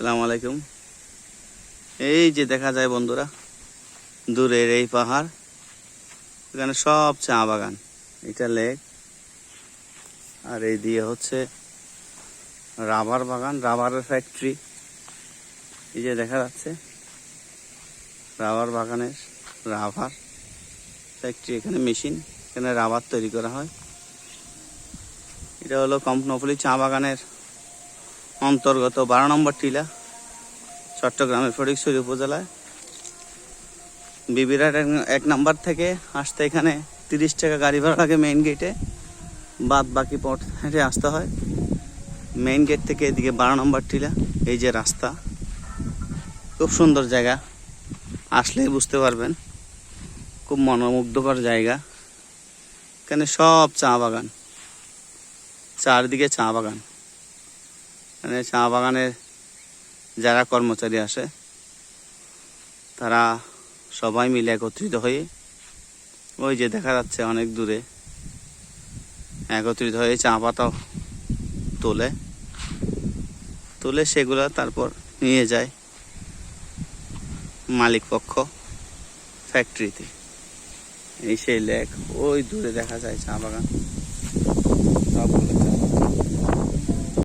আসসালামু আলাইকুম। এই যে দেখা যায় বন্ধুরা, দূরের এই পাহাড়, এখানে সব চা বাগান। এটা লেক, আর এই দিয়ে হচ্ছে রাবার বাগান, রাবারের ফ্যাক্টরি। এই যে দেখা যাচ্ছে রাবার বাগানের রাবার ফ্যাক্টরি, এখানে মেশিন, এখানে রাবার তৈরি করা হয়। এটা হলো কম্পনফুলি চা বাগানের অন্তর্গত 12 নম্বর টিলা, চট্টগ্রামের ফটিকছড়ি উপজেলায়। বিবিরাট 1 নম্বর থেকে আসতে এখানে 30 টাকা গাড়ি ভাড়া লাগে মেইন গেটে, বাদ বাকি পথ হেঁটে আসতে হয়। মেইন গেট থেকে এদিকে 12 নম্বর টিলা। এই যে রাস্তা, খুব সুন্দর জায়গা, আসলেই বুঝতে পারবেন, খুব মনোমুগ্ধকর জায়গা। এখানে সব চা বাগান, চারদিকে চা বাগান। মানে চা বাগানের যারা কর্মচারী আসে তারা সবাই মিলে একত্রিত হয়ে, ওই যে দেখা যাচ্ছে অনেক দূরে, একত্রিত হয়ে চা পাতা তুলে সেগুলো তারপর নিয়ে যায় মালিক পক্ষ ফ্যাক্টরিতে। এই সেই লেক, ওই দূরে দেখা যায় চা বাগান সবগুলো।